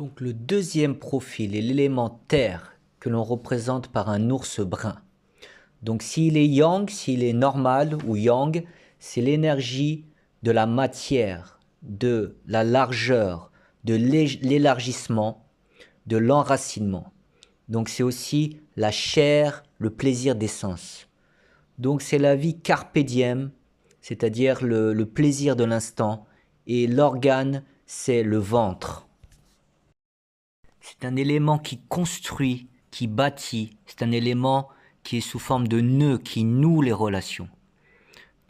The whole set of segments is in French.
Donc le deuxième profil est l'élément terre que l'on représente par un ours brun. Donc s'il est yang, s'il est normal ou yang, c'est l'énergie de la matière, de la largeur, de l'élargissement, de l'enracinement. Donc c'est aussi la chair, le plaisir des sens. Donc c'est la vie carpe diem, c'est-à-dire le plaisir de l'instant, et l'organe, c'est le ventre. C'est un élément qui construit, qui bâtit, c'est un élément qui est sous forme de nœud, qui noue les relations.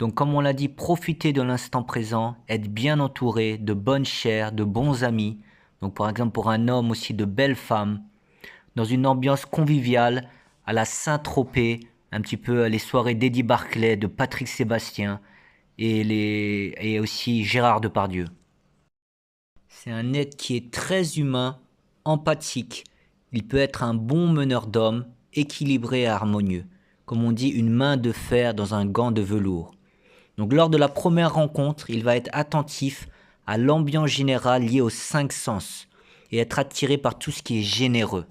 Donc comme on l'a dit, profitez de l'instant présent, être bien entouré de bonnes chairs, de bons amis, donc par exemple pour un homme aussi de belles femmes, dans une ambiance conviviale, à la Saint-Tropez, un petit peu les soirées d'Eddie Barclay, de Patrick Sébastien et aussi Gérard Depardieu. C'est un être qui est très humain, empathique. Il peut être un bon meneur d'hommes, équilibré et harmonieux. Comme on dit, une main de fer dans un gant de velours. Donc lors de la première rencontre, il va être attentif à l'ambiance générale liée aux 5 sens et être attiré par tout ce qui est généreux.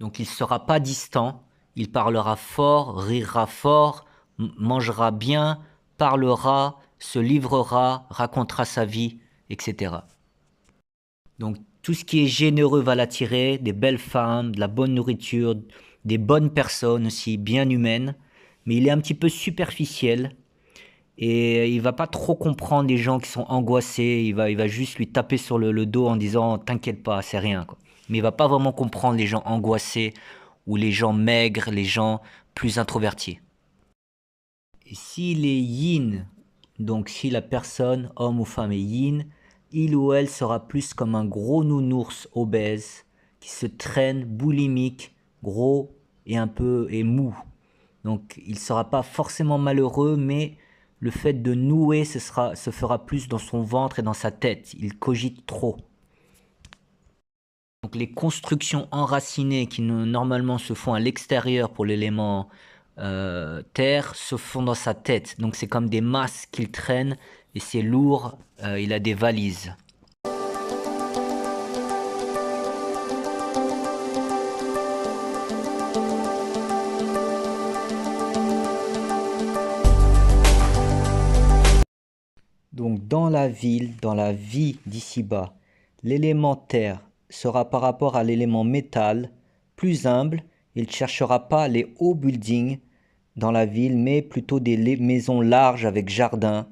Donc il ne sera pas distant, il parlera fort, rira fort, mangera bien, parlera, se livrera, racontera sa vie, etc. Donc tout ce qui est généreux va l'attirer, des belles femmes, de la bonne nourriture, des bonnes personnes aussi, bien humaines, mais il est un petit peu superficiel et il va pas trop comprendre les gens qui sont angoissés, il va juste lui taper sur le dos en disant t'inquiète pas, c'est rien quoi. Mais il va pas vraiment comprendre les gens angoissés ou les gens maigres, les gens plus introvertis. Et s'il est yin, donc si la personne, homme ou femme est yin, il ou elle sera plus comme un gros nounours obèse qui se traîne, boulimique, gros et un peu mou. Donc il ne sera pas forcément malheureux, mais le fait de nouer se fera plus dans son ventre et dans sa tête. Il cogite trop. Donc les constructions enracinées qui normalement se font à l'extérieur pour l'élément terre se font dans sa tête. Donc c'est comme des masses qu'il traîne et c'est lourd, il a des valises. Donc dans la ville, dans la vie d'ici-bas, l'élément terre sera par rapport à l'élément métal plus humble. Il ne cherchera pas les hauts buildings dans la ville, mais plutôt des maisons larges avec jardin,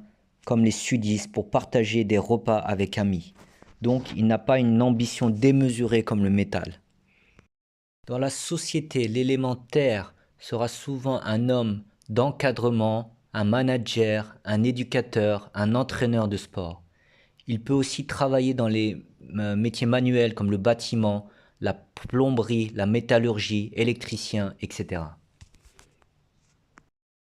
comme les sudistes, pour partager des repas avec amis. Donc il n'a pas une ambition démesurée comme le métal. Dans la société, l'élément terre sera souvent un homme d'encadrement, un manager, un éducateur, un entraîneur de sport. Il peut aussi travailler dans les métiers manuels comme le bâtiment, la plomberie, la métallurgie, électricien, etc.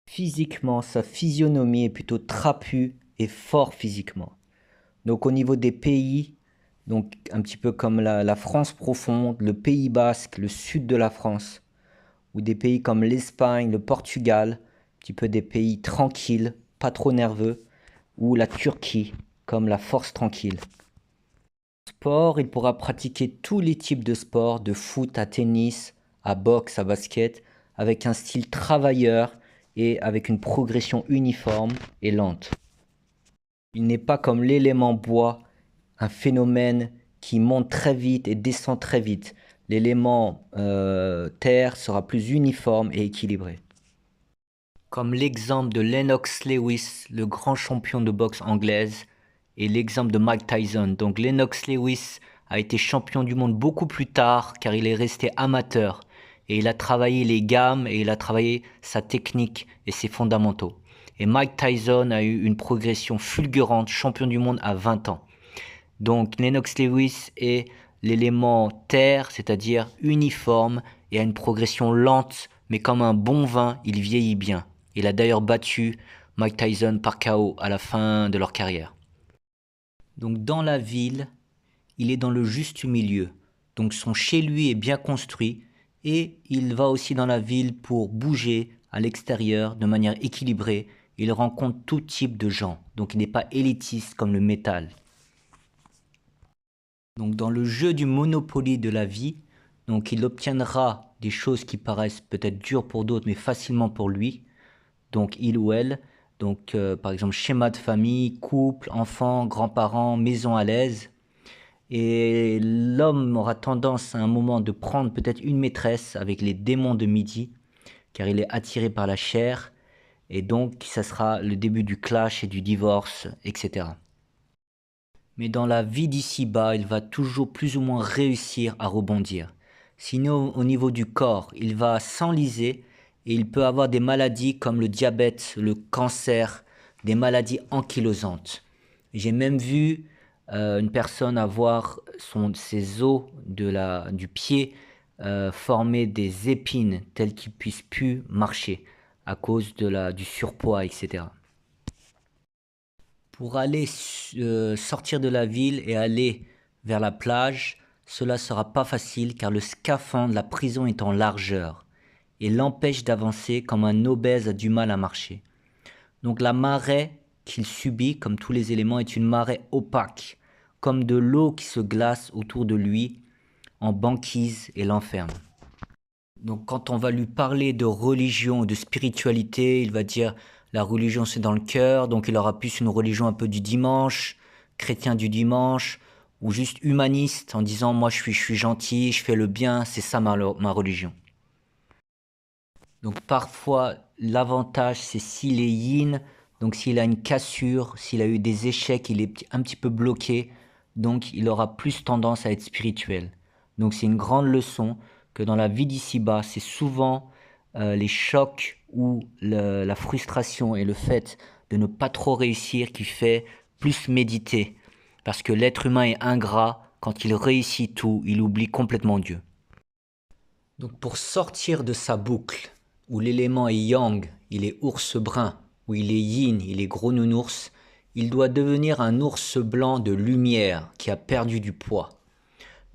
Physiquement, sa physionomie est plutôt trapue et fort physiquement. Donc au niveau des pays, donc un petit peu comme la France profonde, le Pays Basque, le sud de la France, ou des pays comme l'Espagne, le Portugal, un petit peu des pays tranquilles, pas trop nerveux, ou la Turquie, comme la force tranquille. Sport, il pourra pratiquer tous les types de sports, de foot à tennis, à boxe, à basket, avec un style travailleur et avec une progression uniforme et lente. Il n'est pas comme l'élément bois, un phénomène qui monte très vite et descend très vite. L'élément terre sera plus uniforme et équilibré. Comme l'exemple de Lennox Lewis, le grand champion de boxe anglaise, et l'exemple de Mike Tyson. Donc Lennox Lewis a été champion du monde beaucoup plus tard car il est resté amateur et il a travaillé les gammes et il a travaillé sa technique et ses fondamentaux. Et Mike Tyson a eu une progression fulgurante, champion du monde à 20 ans. Donc Lennox Lewis est l'élément terre, c'est-à-dire uniforme et a une progression lente, mais comme un bon vin, il vieillit bien. Il a d'ailleurs battu Mike Tyson par KO à la fin de leur carrière. Donc dans la ville, il est dans le juste milieu. Donc son chez lui est bien construit et il va aussi dans la ville pour bouger à l'extérieur de manière équilibrée. Il rencontre tout type de gens. Donc il n'est pas élitiste comme le métal. Donc dans le jeu du Monopoly de la vie, donc il obtiendra des choses qui paraissent peut-être dures pour d'autres, mais facilement pour lui. Donc il ou elle. Donc par exemple schéma de famille, couple, enfants, grands-parents, maison à l'aise. Et l'homme aura tendance à un moment de prendre peut-être une maîtresse avec les démons de midi, car il est attiré par la chair. Et donc ça sera le début du clash et du divorce, etc. Mais dans la vie d'ici-bas, il va toujours plus ou moins réussir à rebondir. Sinon, au niveau du corps, il va s'enliser et il peut avoir des maladies comme le diabète, le cancer, des maladies ankylosantes. J'ai même vu une personne avoir ses os du pied former des épines telles qu'il ne puisse plus marcher à cause du surpoids, etc. Pour aller sortir de la ville et aller vers la plage, cela sera pas facile car le scaphandre de la prison est en largeur et l'empêche d'avancer comme un obèse a du mal à marcher. Donc la marée qu'il subit, comme tous les éléments, est une marée opaque, comme de l'eau qui se glace autour de lui en banquise et l'enferme. Donc quand on va lui parler de religion ou de spiritualité, il va dire la religion c'est dans le cœur, donc il aura plus une religion un peu du dimanche, chrétien du dimanche, ou juste humaniste en disant moi je suis gentil, je fais le bien, c'est ça ma religion. Donc parfois l'avantage c'est s'il est yin, donc s'il a une cassure, s'il a eu des échecs, il est un petit peu bloqué, donc il aura plus tendance à être spirituel. Donc c'est une grande leçon que dans la vie d'ici-bas, c'est souvent les chocs ou la frustration et le fait de ne pas trop réussir qui fait plus méditer. Parce que l'être humain est ingrat, quand il réussit tout, il oublie complètement Dieu. Donc pour sortir de sa boucle, où l'élément est yang, il est ours brun, où il est yin, il est gros nounours, il doit devenir un ours blanc de lumière qui a perdu du poids.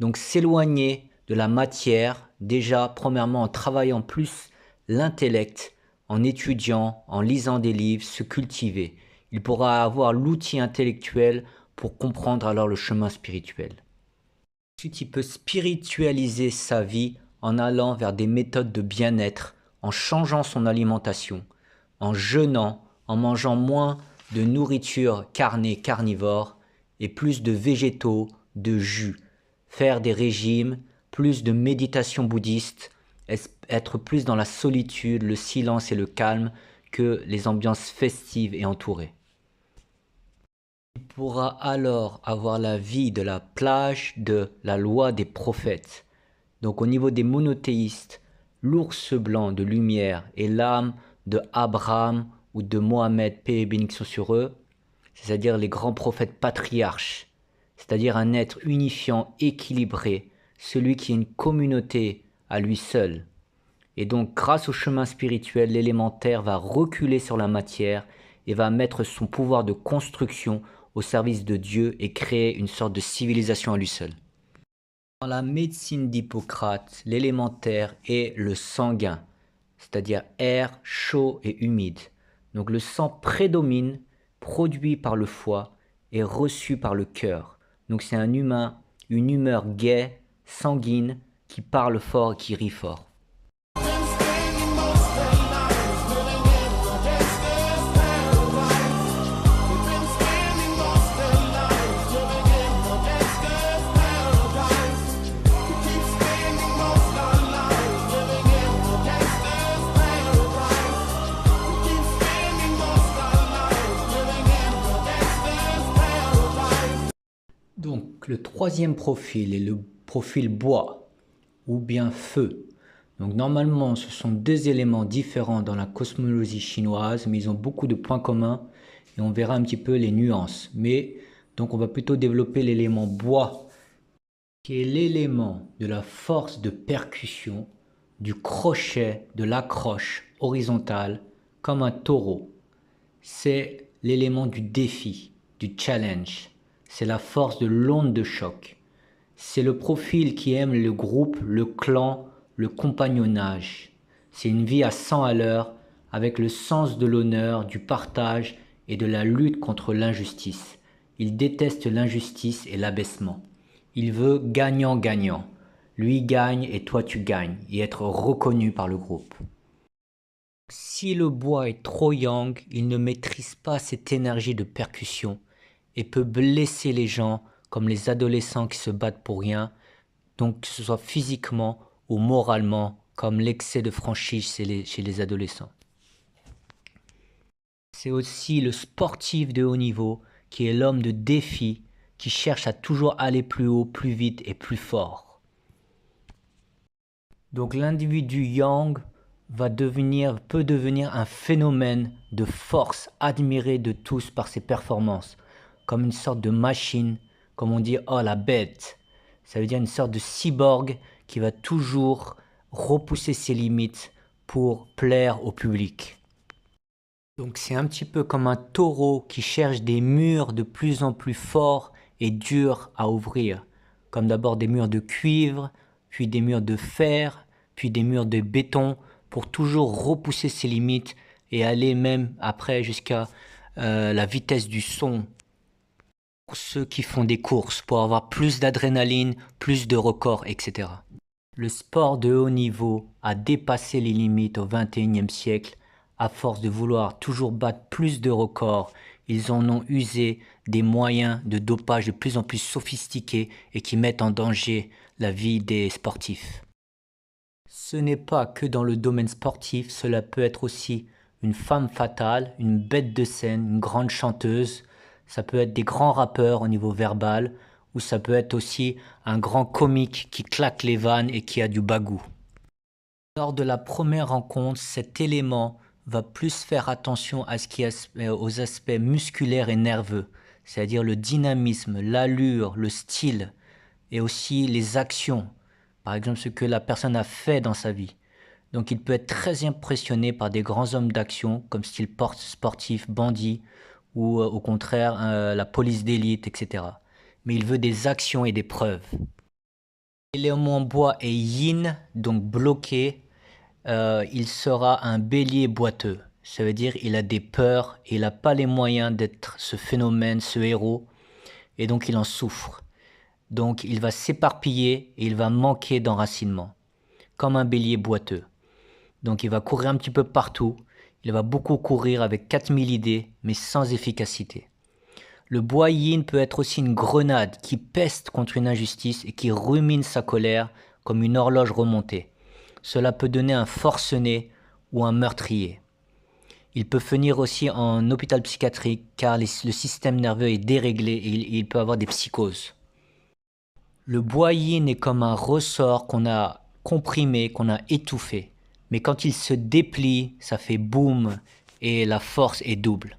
Donc s'éloigner de la matière, déjà premièrement en travaillant plus l'intellect, en étudiant, en lisant des livres, se cultiver. Il pourra avoir l'outil intellectuel pour comprendre alors le chemin spirituel. Ensuite, il peut spiritualiser sa vie en allant vers des méthodes de bien-être, en changeant son alimentation, en jeûnant, en mangeant moins de nourriture carnée carnivore et plus de végétaux, de jus, faire des régimes, plus de méditation bouddhiste, être plus dans la solitude, le silence et le calme que les ambiances festives et entourées. Il pourra alors avoir la vie de la plage de la loi des prophètes. Donc au niveau des monothéistes, l'ours blanc de lumière est l'âme de Abraham ou de Mohammed, paix et bénédiction sur eux, c'est-à-dire les grands prophètes patriarches, c'est-à-dire un être unifiant, équilibré, celui qui est une communauté à lui seul. Et donc grâce au chemin spirituel, l'élémentaire va reculer sur la matière et va mettre son pouvoir de construction au service de Dieu et créer une sorte de civilisation à lui seul. Dans la médecine d'Hippocrate, l'élémentaire est le sanguin, c'est-à-dire air chaud et humide. Donc le sang prédomine, produit par le foie et reçu par le cœur. Donc c'est un humain, une humeur gaie, sanguine, qui parle fort et qui rit fort. Donc le troisième profil est le profil bois ou bien feu. Donc normalement ce sont deux éléments différents dans la cosmologie chinoise, mais ils ont beaucoup de points communs et on verra un petit peu les nuances. Mais donc on va plutôt développer l'élément bois, qui est l'élément de la force de percussion, du crochet, de l'accroche horizontale, comme un taureau. C'est l'élément du défi, du challenge. C'est la force de l'onde de choc. C'est le profil qui aime le groupe, le clan, le compagnonnage. C'est une vie à 100 à l'heure, avec le sens de l'honneur, du partage et de la lutte contre l'injustice. Il déteste l'injustice et l'abaissement. Il veut gagnant-gagnant. Lui gagne et toi tu gagnes, et être reconnu par le groupe. Si le bois est trop yang, il ne maîtrise pas cette énergie de percussion et peut blesser les gens comme les adolescents qui se battent pour rien, donc que ce soit physiquement ou moralement, comme l'excès de franchise chez les adolescents. C'est aussi le sportif de haut niveau qui est l'homme de défi, qui cherche à toujours aller plus haut, plus vite et plus fort. Donc l'individu yang peut devenir un phénomène de force admiré de tous par ses performances, comme une sorte de machine, comme on dit « oh la bête ». Ça veut dire une sorte de cyborg qui va toujours repousser ses limites pour plaire au public. Donc c'est un petit peu comme un taureau qui cherche des murs de plus en plus forts et durs à ouvrir, comme d'abord des murs de cuivre, puis des murs de fer, puis des murs de béton, pour toujours repousser ses limites et aller même après jusqu'à la vitesse du son. Pour ceux qui font des courses, pour avoir plus d'adrénaline, plus de records, etc. Le sport de haut niveau a dépassé les limites au XXIe siècle. À force de vouloir toujours battre plus de records, ils en ont usé des moyens de dopage de plus en plus sophistiqués et qui mettent en danger la vie des sportifs. Ce n'est pas que dans le domaine sportif, cela peut être aussi une femme fatale, une bête de scène, une grande chanteuse. Ça peut être des grands rappeurs au niveau verbal, ou ça peut être aussi un grand comique qui claque les vannes et qui a du bagou. Lors de la première rencontre, cet élément va plus faire attention à aux aspects musculaires et nerveux, c'est-à-dire le dynamisme, l'allure, le style, et aussi les actions, par exemple ce que la personne a fait dans sa vie. Donc il peut être très impressionné par des grands hommes d'action, comme style sportif, bandit, ou au contraire la police d'élite, etc. Mais il veut des actions et des preuves. L'élément bois est yin, donc bloqué. Il sera un bélier boiteux. Ça veut dire il a des peurs et il n'a pas les moyens d'être ce phénomène, ce héros. Et donc il en souffre. Donc il va s'éparpiller et il va manquer d'enracinement. Comme un bélier boiteux. Donc il va courir un petit peu partout. Il va beaucoup courir avec 4000 idées, mais sans efficacité. Le bois yin peut être aussi une grenade qui peste contre une injustice et qui rumine sa colère comme une horloge remontée. Cela peut donner un forcené ou un meurtrier. Il peut finir aussi en hôpital psychiatrique car le système nerveux est déréglé et il peut avoir des psychoses. Le bois yin est comme un ressort qu'on a comprimé, qu'on a étouffé. Mais quand il se déplie, ça fait boum et la force est double.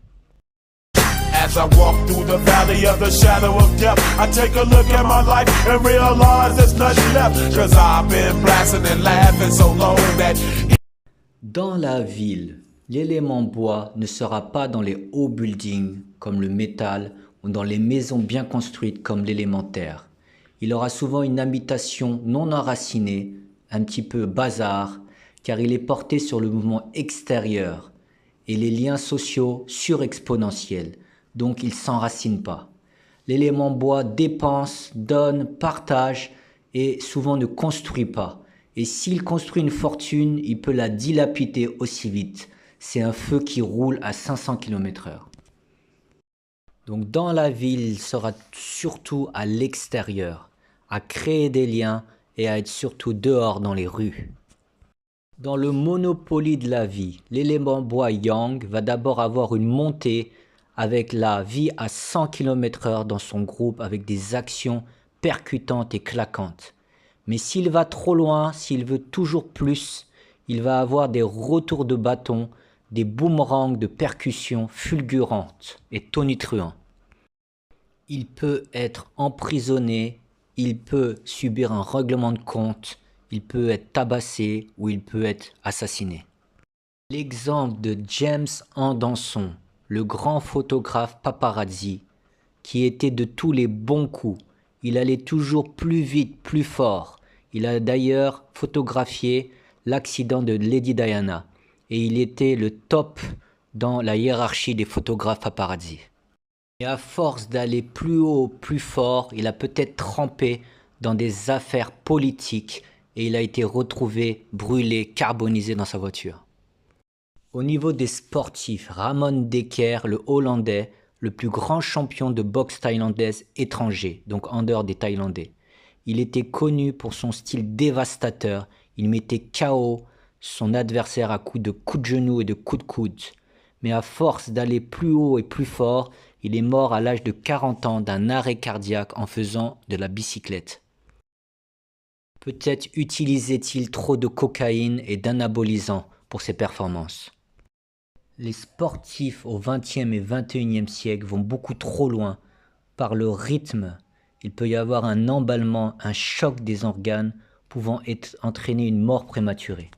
As I walk through the valley of the shadow of death, I take a look at my life and realize there's nothing left, 'cause I've been blasting and laughing so long that... Dans la ville, l'élément bois ne sera pas dans les hauts buildings comme le métal ou dans les maisons bien construites comme l'élément terre. Il aura souvent une habitation non enracinée, un petit peu bazar, car il est porté sur le mouvement extérieur et les liens sociaux surexponentiels. Donc il ne s'enracine pas. L'élément bois dépense, donne, partage et souvent ne construit pas. Et s'il construit une fortune, il peut la dilapider aussi vite. C'est un feu qui roule à 500 km/h. Donc dans la ville, il sera surtout à l'extérieur, à créer des liens et à être surtout dehors dans les rues. Dans le Monopoly de la vie, l'élément bois yang va d'abord avoir une montée avec la vie à 100 km/h dans son groupe avec des actions percutantes et claquantes. Mais s'il va trop loin, s'il veut toujours plus, il va avoir des retours de bâton, des boomerangs de percussions fulgurantes et tonitruants. Il peut être emprisonné, il peut subir un règlement de compte, il peut être tabassé ou il peut être assassiné. L'exemple de James Andanson, le grand photographe paparazzi, qui était de tous les bons coups. Il allait toujours plus vite, plus fort. Il a d'ailleurs photographié l'accident de Lady Diana et il était le top dans la hiérarchie des photographes paparazzi. Et à force d'aller plus haut, plus fort, il a peut-être trempé dans des affaires politiques et il a été retrouvé brûlé, carbonisé dans sa voiture. Au niveau des sportifs, Ramon Dekker, le Hollandais, le plus grand champion de boxe thaïlandaise étranger, donc en dehors des Thaïlandais. Il était connu pour son style dévastateur. Il mettait KO son adversaire à coups de genoux et de coups de coude. Mais à force d'aller plus haut et plus fort, il est mort à l'âge de 40 ans d'un arrêt cardiaque en faisant de la bicyclette. Peut-être utilisait-il trop de cocaïne et d'anabolisants pour ses performances. Les sportifs au XXe et XXIe siècle vont beaucoup trop loin. Par le rythme, il peut y avoir un emballement, un choc des organes pouvant entraîner une mort prématurée.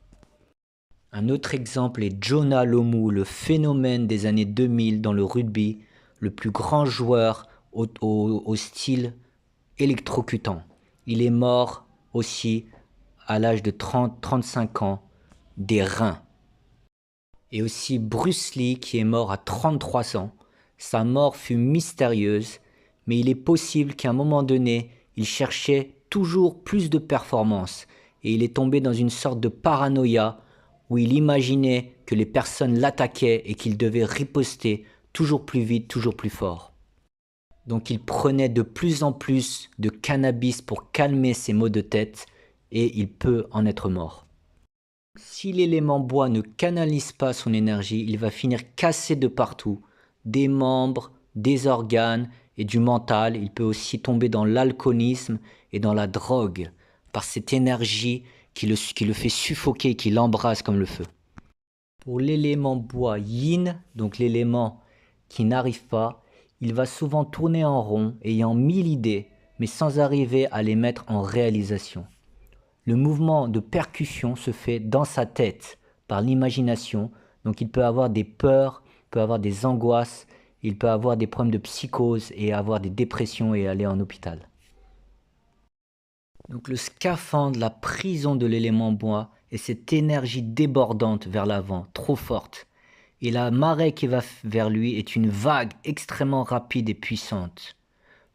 Un autre exemple est Jonah Lomu, le phénomène des années 2000 dans le rugby, le plus grand joueur au style électrocutant. Il est mort aussi à l'âge de 30-35 ans des reins. Et aussi Bruce Lee qui est mort à 33 ans. Sa mort fut mystérieuse, mais il est possible qu'à un moment donné, il cherchait toujours plus de performance et il est tombé dans une sorte de paranoïa où il imaginait que les personnes l'attaquaient et qu'il devait riposter toujours plus vite, toujours plus fort. Donc il prenait de plus en plus de cannabis pour calmer ses maux de tête et il peut en être mort. Si l'élément bois ne canalise pas son énergie, il va finir cassé de partout, des membres, des organes et du mental. Il peut aussi tomber dans l'alcoolisme et dans la drogue par cette énergie qui le fait suffoquer et qui l'embrase comme le feu. Pour l'élément bois yin, donc l'élément qui n'arrive pas, il va souvent tourner en rond, ayant 1000 idées, mais sans arriver à les mettre en réalisation. Le mouvement de percussion se fait dans sa tête, par l'imagination, donc il peut avoir des peurs, il peut avoir des angoisses, il peut avoir des problèmes de psychose et avoir des dépressions et aller en hôpital. Donc le scaphandre, la prison de l'élément bois, est cette énergie débordante vers l'avant, trop forte. Et la marée qui va vers lui est une vague extrêmement rapide et puissante.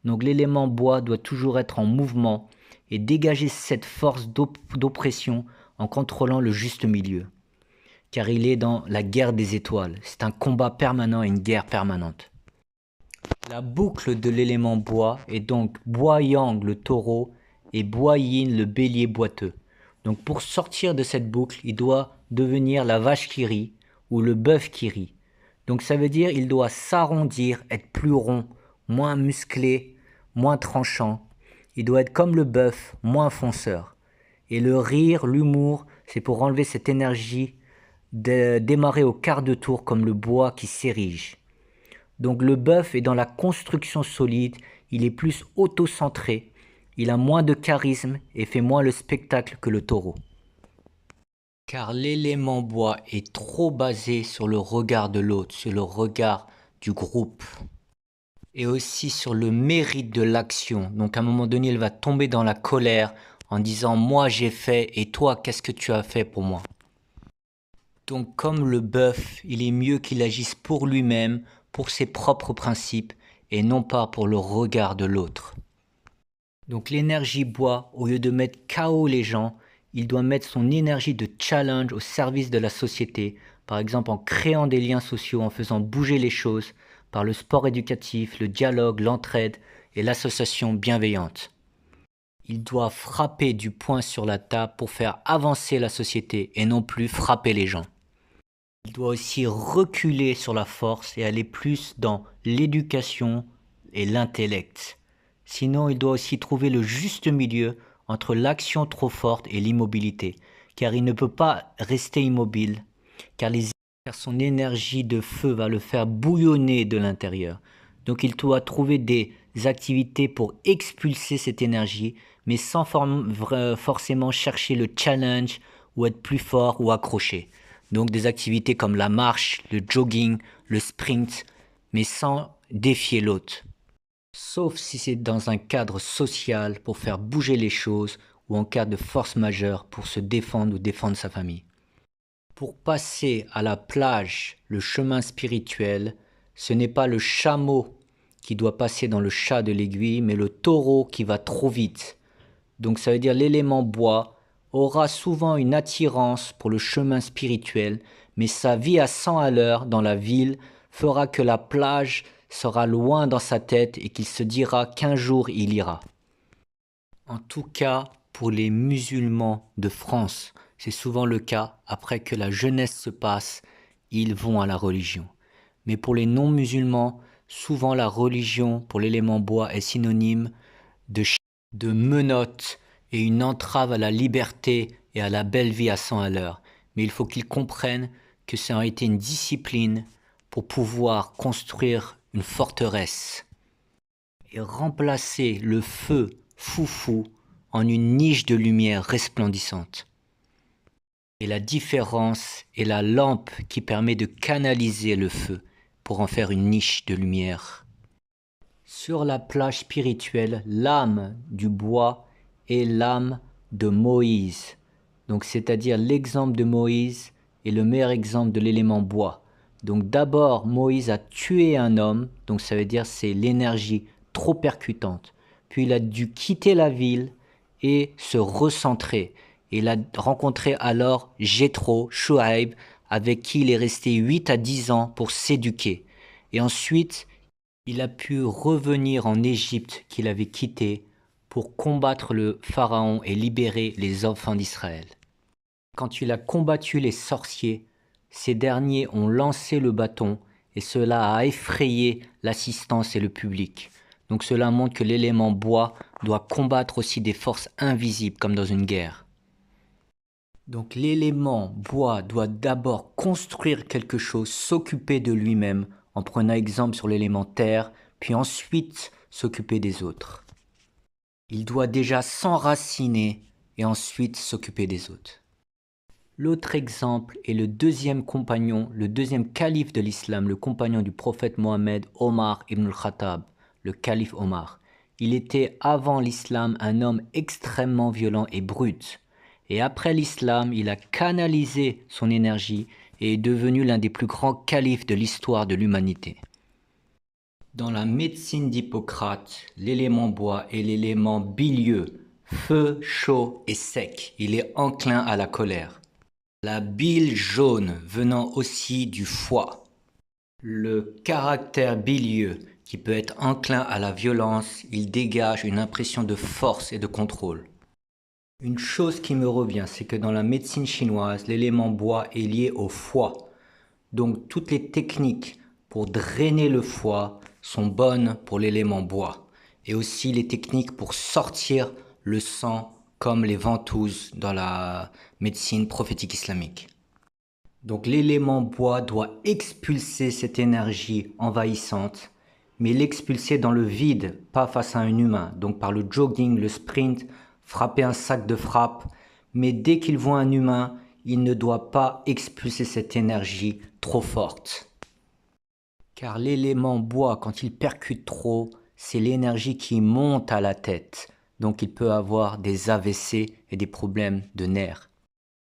Donc l'élément bois doit toujours être en mouvement et dégager cette force d'oppression en contrôlant le juste milieu. Car il est dans la guerre des étoiles. C'est un combat permanent et une guerre permanente. La boucle de l'élément bois est donc bois yang le taureau et bois yin le bélier boiteux. Donc pour sortir de cette boucle, il doit devenir la vache qui rit ou le bœuf qui rit. Donc ça veut dire il doit s'arrondir, être plus rond, moins musclé, moins tranchant. Il doit être comme le bœuf, moins fonceur. Et le rire, l'humour, c'est pour enlever cette énergie de démarrer au quart de tour comme le bois qui s'érige. Donc le bœuf est dans la construction solide, il est plus auto-centré, il a moins de charisme et fait moins le spectacle que le taureau. Car l'élément bois est trop basé sur le regard de l'autre, sur le regard du groupe. Et aussi sur le mérite de l'action. Donc à un moment donné, il va tomber dans la colère en disant « moi j'ai fait et toi qu'est-ce que tu as fait pour moi ?» Donc comme le bœuf, il est mieux qu'il agisse pour lui-même, pour ses propres principes et non pas pour le regard de l'autre. Donc l'énergie bois, au lieu de mettre KO les gens, il doit mettre son énergie de challenge au service de la société, par exemple en créant des liens sociaux, en faisant bouger les choses, par le sport éducatif, le dialogue, l'entraide et l'association bienveillante. Il doit frapper du poing sur la table pour faire avancer la société et non plus frapper les gens. Il doit aussi reculer sur la force et aller plus dans l'éducation et l'intellect. Sinon, il doit aussi trouver le juste milieu entre l'action trop forte et l'immobilité, car il ne peut pas rester immobile, car son énergie de feu va le faire bouillonner de l'intérieur. Donc il doit trouver des activités pour expulser cette énergie, mais sans forcément chercher le challenge ou être plus fort ou accroché. Donc des activités comme la marche, le jogging, le sprint, mais sans défier l'autre. Sauf si c'est dans un cadre social pour faire bouger les choses ou en cas de force majeure pour se défendre ou défendre sa famille. Pour passer à la plage, le chemin spirituel, ce n'est pas le chameau qui doit passer dans le chat de l'aiguille, mais le taureau qui va trop vite. Donc ça veut dire l'élément bois aura souvent une attirance pour le chemin spirituel, mais sa vie à 100 à l'heure dans la ville fera que la plage sera loin dans sa tête et qu'il se dira qu'un jour il ira. En tout cas, pour les musulmans de France, c'est souvent le cas, après que la jeunesse se passe, ils vont à la religion. Mais pour les non-musulmans, souvent la religion pour l'élément bois est synonyme de menottes et une entrave à la liberté et à la belle vie à 100 à l'heure. Mais il faut qu'ils comprennent que ça a été une discipline pour pouvoir construire une forteresse et remplacer le feu foufou en une niche de lumière resplendissante. Et la différence est la lampe qui permet de canaliser le feu pour en faire une niche de lumière. Sur la plage spirituelle, l'âme du bois est l'âme de Moïse. Donc, c'est-à-dire l'exemple de Moïse est le meilleur exemple de l'élément bois. Donc d'abord, Moïse a tué un homme, donc ça veut dire c'est l'énergie trop percutante. Puis il a dû quitter la ville et se recentrer. Et il a rencontré alors Jéthro, Chouaïb, avec qui il est resté 8 à 10 ans pour s'éduquer. Et ensuite, il a pu revenir en Égypte qu'il avait quitté pour combattre le pharaon et libérer les enfants d'Israël. Quand il a combattu les sorciers, ces derniers ont lancé le bâton et cela a effrayé l'assistance et le public. Donc cela montre que l'élément bois doit combattre aussi des forces invisibles comme dans une guerre. Donc l'élément bois doit d'abord construire quelque chose, s'occuper de lui-même en prenant exemple sur l'élément terre, puis ensuite s'occuper des autres. Il doit déjà s'enraciner et ensuite s'occuper des autres. L'autre exemple est le deuxième compagnon, le deuxième calife de l'islam, le compagnon du prophète Mohammed, Omar ibn al-Khattab, le calife Omar. Il était avant l'islam un homme extrêmement violent et brut. Et après l'islam, il a canalisé son énergie et est devenu l'un des plus grands califes de l'histoire de l'humanité. Dans la médecine d'Hippocrate, l'élément bois est l'élément bilieux, feu, chaud et sec. Il est enclin à la colère. La bile jaune venant aussi du foie. Le caractère bilieux qui peut être enclin à la violence, il dégage une impression de force et de contrôle. Une chose qui me revient, c'est que dans la médecine chinoise, l'élément bois est lié au foie. Donc toutes les techniques pour drainer le foie sont bonnes pour l'élément bois. Et aussi les techniques pour sortir le sang comme les ventouses dans la médecine prophétique islamique. Donc l'élément bois doit expulser cette énergie envahissante, mais l'expulser dans le vide, pas face à un humain. Donc par le jogging, le sprint, frapper un sac de frappe. Mais dès qu'il voit un humain, il ne doit pas expulser cette énergie trop forte. Car l'élément bois, quand il percute trop, c'est l'énergie qui monte à la tête. Donc il peut avoir des AVC et des problèmes de nerfs.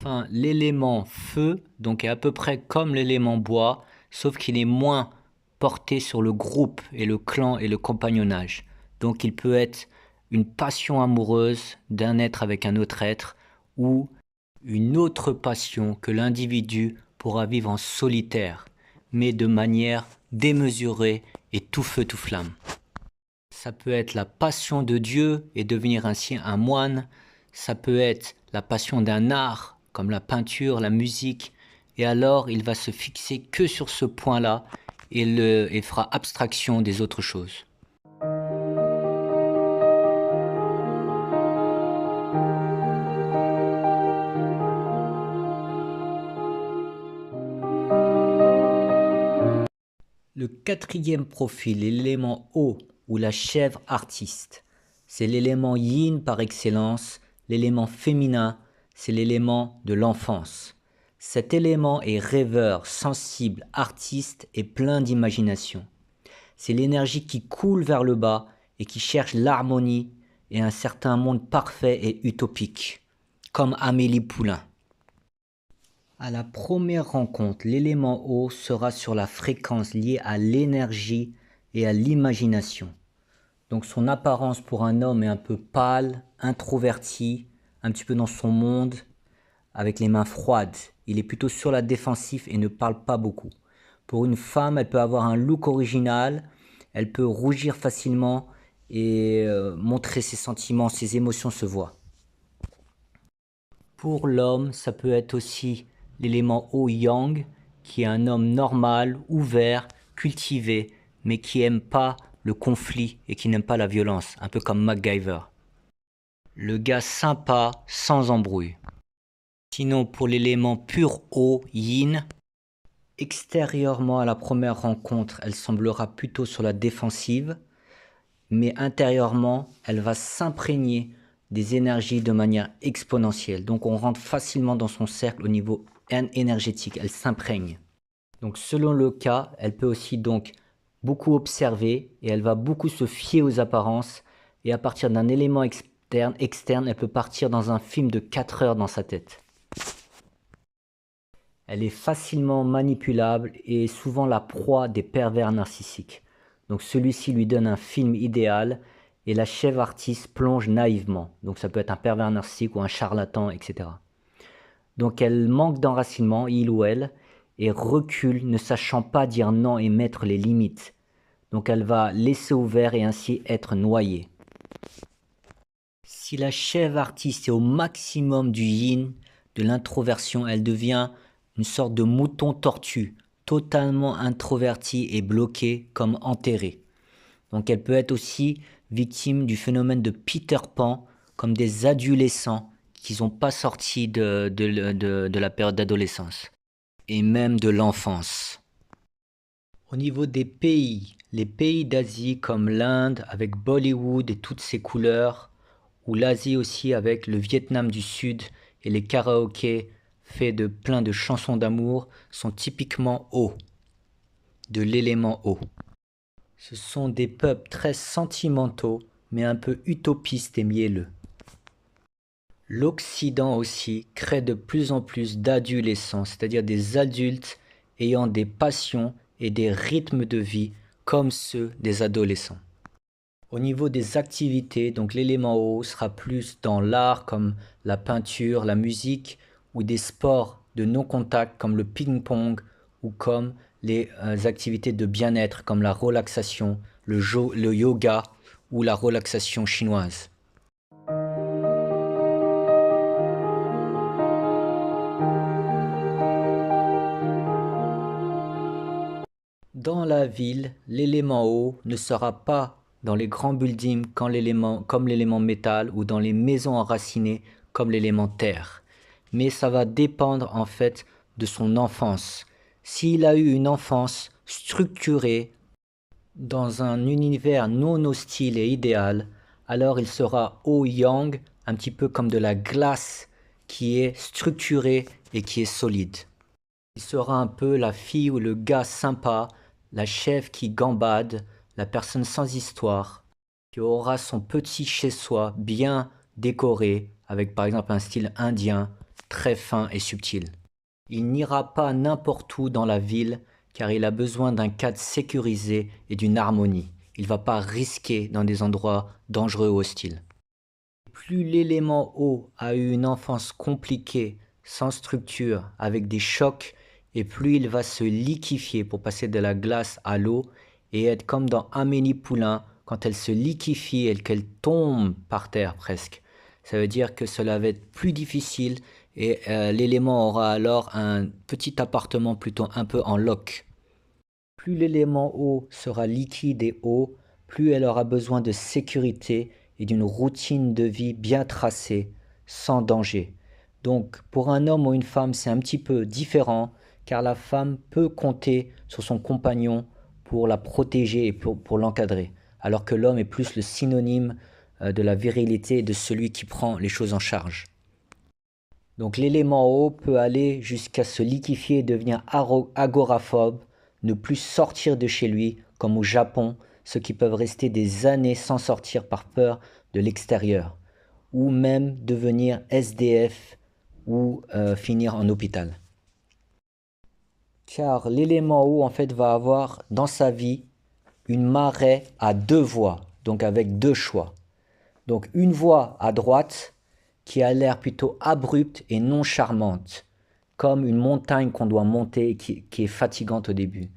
Enfin, l'élément feu donc est à peu près comme l'élément bois, sauf qu'il est moins porté sur le groupe et le clan et le compagnonnage. Donc il peut être une passion amoureuse d'un être avec un autre être ou une autre passion que l'individu pourra vivre en solitaire, mais de manière démesurée et tout feu tout flamme. Ça peut être la passion de Dieu et devenir ainsi un moine. Ça peut être la passion d'un art, comme la peinture, la musique. Et alors, il va se fixer que sur ce point-là et fera abstraction des autres choses. Le quatrième profil est l'élément eau ou la chèvre artiste. C'est l'élément yin par excellence, l'élément féminin, c'est l'élément de l'enfance. Cet élément est rêveur, sensible, artiste et plein d'imagination. C'est l'énergie qui coule vers le bas et qui cherche l'harmonie et un certain monde parfait et utopique, comme Amélie Poulain. À la première rencontre, l'élément eau sera sur la fréquence liée à l'énergie et à l'imagination. Donc son apparence pour un homme est un peu pâle, introverti, un petit peu dans son monde, avec les mains froides. Il est plutôt sur la défensive et ne parle pas beaucoup. Pour une femme, elle peut avoir un look original, elle peut rougir facilement et montrer ses sentiments, ses émotions se voient. Pour l'homme, ça peut être aussi l'élément eau yang, qui est un homme normal, ouvert, cultivé, mais qui n'aime pas le conflit et qui n'aime pas la violence, un peu comme MacGyver. Le gars sympa, sans embrouille. Sinon, pour l'élément pur eau, yin, extérieurement à la première rencontre, elle semblera plutôt sur la défensive, mais intérieurement, elle va s'imprégner des énergies de manière exponentielle. Donc on rentre facilement dans son cercle au niveau énergétique, elle s'imprègne. Donc selon le cas, elle peut aussi donc beaucoup observer et elle va beaucoup se fier aux apparences et à partir d'un élément externe, elle peut partir dans un film de 4 heures dans sa tête. Elle est facilement manipulable et est souvent la proie des pervers narcissiques. Donc celui-ci lui donne un film idéal et la chèvre artiste plonge naïvement. Donc ça peut être un pervers narcissique ou un charlatan, etc. Donc elle manque d'enracinement, il ou elle, et recule, ne sachant pas dire non et mettre les limites. Donc elle va laisser ouvert et ainsi être noyée. Si la chèvre artiste est au maximum du yin, de l'introversion, elle devient une sorte de mouton tortue, totalement introverti et bloqué comme enterré. Donc elle peut être aussi victime du phénomène de Peter Pan, comme des adolescents qui sont pas sortis de la période d'adolescence, et même de l'enfance. Au niveau des pays, les pays d'Asie comme l'Inde avec Bollywood et toutes ses couleurs, ou l'Asie aussi avec le Vietnam du Sud et les karaokés faits de plein de chansons d'amour sont typiquement eau, de l'élément eau. Ce sont des peuples très sentimentaux mais un peu utopistes et mielleux. L'Occident aussi crée de plus en plus d'adolescents, c'est-à-dire des adultes ayant des passions et des rythmes de vie comme ceux des adolescents. Au niveau des activités, donc l'élément eau sera plus dans l'art comme la peinture, la musique ou des sports de non-contact comme le ping-pong ou comme les activités de bien-être comme la relaxation, le yoga ou la relaxation chinoise. Dans la ville, l'élément eau ne sera pas dans les grands buildings comme l'élément métal ou dans les maisons enracinées comme l'élément terre. Mais ça va dépendre en fait de son enfance. S'il a eu une enfance structurée dans un univers non hostile et idéal, alors il sera eau yang, un petit peu comme de la glace qui est structurée et qui est solide. Il sera un peu la fille ou le gars sympa, la chèvre qui gambade, la personne sans histoire, qui aura son petit chez-soi bien décoré, avec par exemple un style indien, très fin et subtil. Il n'ira pas n'importe où dans la ville, car il a besoin d'un cadre sécurisé et d'une harmonie. Il ne va pas risquer dans des endroits dangereux ou hostiles. Plus l'élément eau a eu une enfance compliquée, sans structure, avec des chocs, et plus il va se liquéfier pour passer de la glace à l'eau et être comme dans Amélie Poulain quand elle se liquéfie et qu'elle tombe par terre presque. Ça veut dire que cela va être plus difficile et l'élément aura alors un petit appartement plutôt un peu en loch. Plus l'élément eau sera liquide et eau, plus elle aura besoin de sécurité et d'une routine de vie bien tracée, sans danger. Donc pour un homme ou une femme, c'est un petit peu différent, car la femme peut compter sur son compagnon pour la protéger et pour l'encadrer, alors que l'homme est plus le synonyme de la virilité et de celui qui prend les choses en charge. Donc l'élément eau peut aller jusqu'à se liquéfier et devenir agoraphobe, ne plus sortir de chez lui, comme au Japon, ceux qui peuvent rester des années sans sortir par peur de l'extérieur, ou même devenir SDF ou finir en hôpital. Car l'élément eau en fait va avoir dans sa vie une marée à deux voies, donc avec deux choix. Donc une voie à droite qui a l'air plutôt abrupte et non charmante, comme une montagne qu'on doit monter qui est fatigante au début.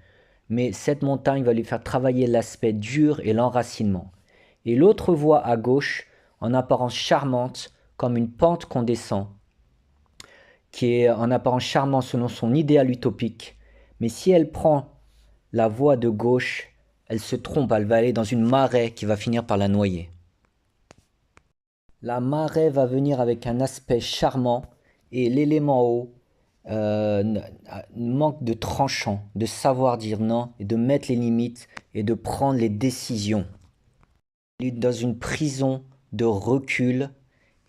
Mais cette montagne va lui faire travailler l'aspect dur et l'enracinement. Et l'autre voie à gauche, en apparence charmante, comme une pente qu'on descend, qui est en apparence charmante selon son idéal utopique. Mais si elle prend la voie de gauche, elle se trompe, elle va aller dans une marée qui va finir par la noyer. La marée va venir avec un aspect charmant et l'élément eau manque de tranchant, de savoir dire non et de mettre les limites et de prendre les décisions. Il est dans une prison de recul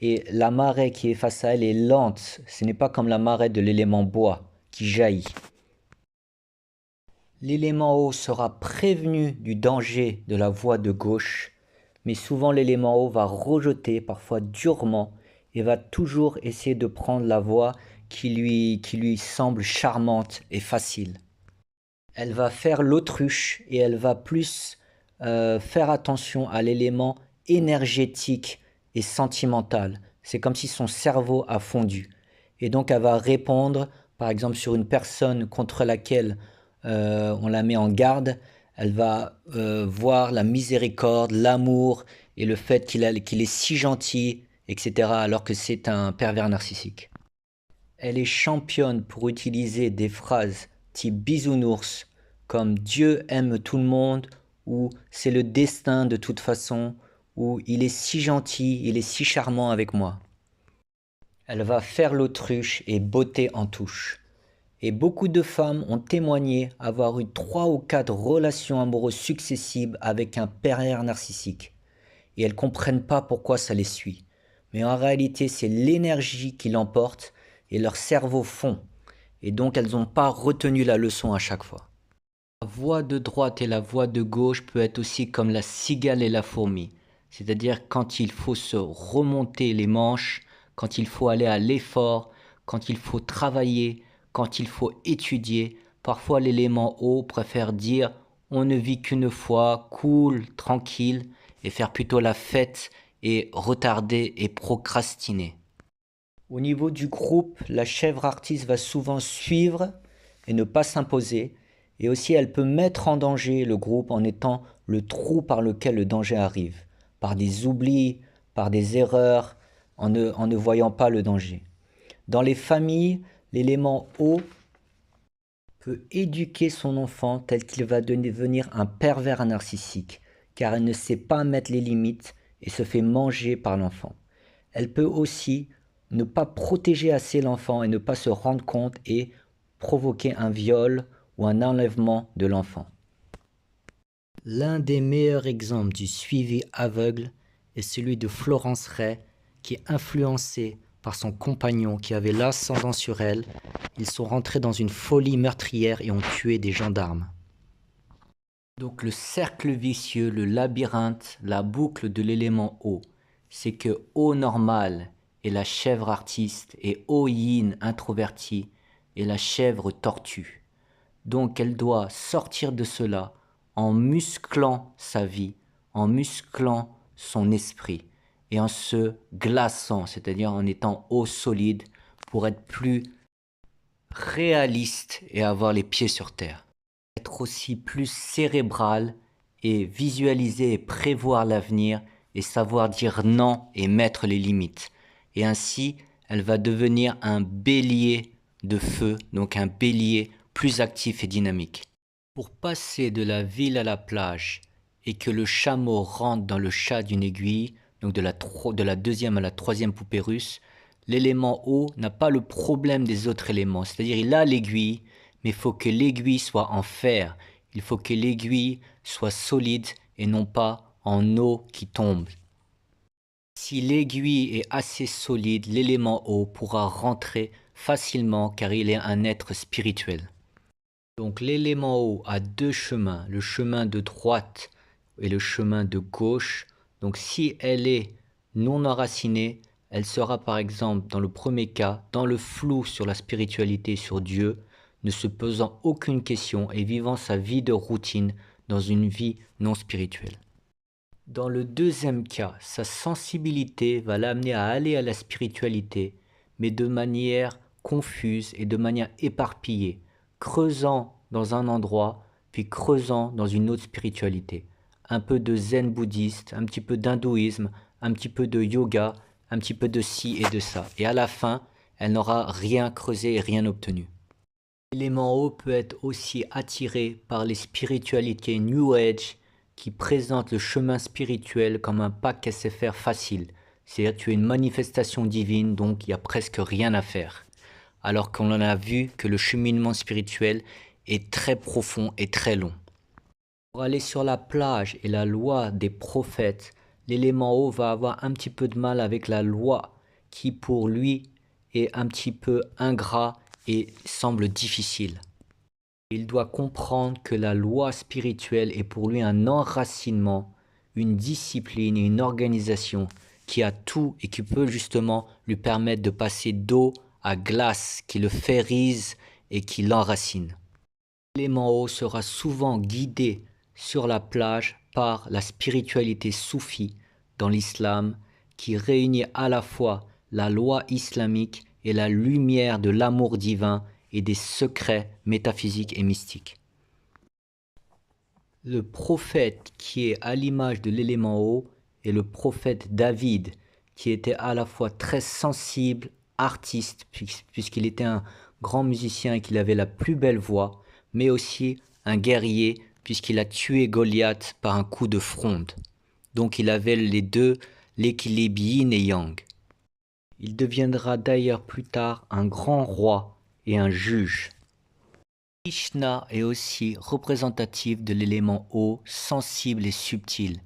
et la marée qui est face à elle est lente. Ce n'est pas comme la marée de l'élément bois qui jaillit. L'élément eau sera prévenu du danger de la voie de gauche, mais souvent l'élément eau va rejeter, parfois durement, et va toujours essayer de prendre la voie qui lui semble charmante et facile. Elle va faire l'autruche et elle va plus faire attention à l'élément énergétique et sentimental. C'est comme si son cerveau a fondu. Et donc elle va répondre, par exemple, sur une personne contre laquelle on la met en garde. Elle va voir la miséricorde, l'amour et le fait qu'il est si gentil, etc., alors que c'est un pervers narcissique. Elle est championne pour utiliser des phrases type bisounours, comme Dieu aime tout le monde, ou c'est le destin de toute façon, ou il est si gentil, il est si charmant avec moi. Elle va faire l'autruche et botter en touche. Et beaucoup de femmes ont témoigné avoir eu 3 ou 4 relations amoureuses successives avec un pervers narcissique. Et elles ne comprennent pas pourquoi ça les suit. Mais en réalité, c'est l'énergie qui l'emporte et leur cerveau fond. Et donc, elles n'ont pas retenu la leçon à chaque fois. La voie de droite et la voie de gauche peut être aussi comme la cigale et la fourmi. C'est-à-dire quand il faut se remonter les manches, quand il faut aller à l'effort, quand il faut travailler, quand il faut étudier. Parfois l'élément eau préfère dire on ne vit qu'une fois, cool, tranquille, et faire plutôt la fête et retarder et procrastiner. Au niveau du groupe, la chèvre artiste va souvent suivre et ne pas s'imposer. Et aussi, elle peut mettre en danger le groupe en étant le trou par lequel le danger arrive, par des oublis, par des erreurs, en ne voyant pas le danger. Dans les familles, l'élément eau peut éduquer son enfant tel qu'il va devenir un pervers narcissique, car elle ne sait pas mettre les limites et se fait manger par l'enfant. Elle peut aussi ne pas protéger assez l'enfant et ne pas se rendre compte et provoquer un viol ou un enlèvement de l'enfant. L'un des meilleurs exemples du suivi aveugle est celui de Florence Ray, qui est influencée par son compagnon qui avait l'ascendant sur elle. Ils sont rentrés dans une folie meurtrière et ont tué des gendarmes. Donc le cercle vicieux, le labyrinthe, la boucle de l'élément eau, c'est que eau normale est la chèvre artiste et eau yin introvertie est la chèvre tortue. Donc elle doit sortir de cela en musclant sa vie, en musclant son esprit et en se glaçant, c'est-à-dire en étant eau solide pour être plus réaliste et avoir les pieds sur terre. Être aussi plus cérébral et visualiser et prévoir l'avenir et savoir dire non et mettre les limites. Et ainsi, elle va devenir un bélier de feu, donc un bélier plus actif et dynamique. Pour passer de la ville à la plage et que le chameau rentre dans le chat d'une aiguille, donc de la deuxième à la troisième poupée russe, l'élément eau n'a pas le problème des autres éléments. C'est-à-dire il a l'aiguille, mais il faut que l'aiguille soit en fer. Il faut que l'aiguille soit solide et non pas en eau qui tombe. Si l'aiguille est assez solide, l'élément eau pourra rentrer facilement car il est un être spirituel. Donc l'élément eau a 2 chemins, le chemin de droite et le chemin de gauche. Donc si elle est non enracinée, elle sera par exemple dans le premier cas dans le flou sur la spiritualité, sur Dieu, ne se posant aucune question et vivant sa vie de routine dans une vie non spirituelle. Dans le deuxième cas, sa sensibilité va l'amener à aller à la spiritualité, mais de manière confuse et de manière éparpillée, creusant dans un endroit, puis creusant dans une autre spiritualité. Un peu de zen bouddhiste, un petit peu d'hindouisme, un petit peu de yoga, un petit peu de ci et de ça. Et à la fin, elle n'aura rien creusé et rien obtenu. L'élément eau peut être aussi attiré par les spiritualités New Age qui présentent le chemin spirituel comme un pas qu'à se faire facile. C'est-à-dire tu es une manifestation divine, donc il n'y a presque rien à faire. Alors qu'on en a vu que le cheminement spirituel est très profond et très long. Pour aller sur la plage et la loi des prophètes, l'élément eau va avoir un petit peu de mal avec la loi qui pour lui est un petit peu ingrat et semble difficile. Il doit comprendre que la loi spirituelle est pour lui un enracinement, une discipline et une organisation qui a tout et qui peut justement lui permettre de passer d'eau à glace, qui le ferrise et qui l'enracine. L'élément eau sera souvent guidé sur la plage par la spiritualité soufie dans l'islam qui réunit à la fois la loi islamique et la lumière de l'amour divin et des secrets métaphysiques et mystiques. Le prophète qui est à l'image de l'élément eau est le prophète David, qui était à la fois très sensible, artiste, puisqu'il était un grand musicien et qu'il avait la plus belle voix, mais aussi un guerrier, puisqu'il a tué Goliath par un coup de fronde. Donc il avait les deux, l'équilibre yin et yang. Il deviendra d'ailleurs plus tard un grand roi et un juge. Krishna est aussi représentatif de l'élément eau, sensible et subtil,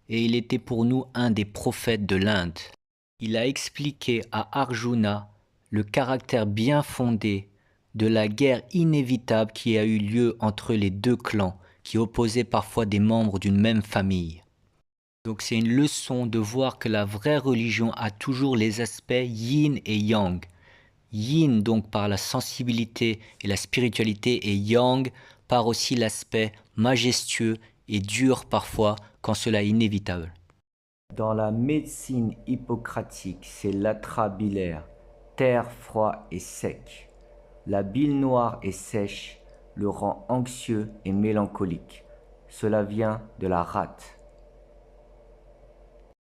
et il était pour nous un des prophètes de l'Inde. Il a expliqué à Arjuna le caractère bien fondé de la guerre inévitable qui a eu lieu entre les deux clans, qui opposaient parfois des membres d'une même famille. Donc c'est une leçon de voir que la vraie religion a toujours les aspects yin et yang. Yin donc par la sensibilité et la spiritualité et yang par aussi l'aspect majestueux et dur parfois quand cela est inévitable. Dans la médecine hippocratique, c'est l'atrabilaire, terre, froid et sec. La bile noire et sèche le rend anxieux et mélancolique. Cela vient de la rate.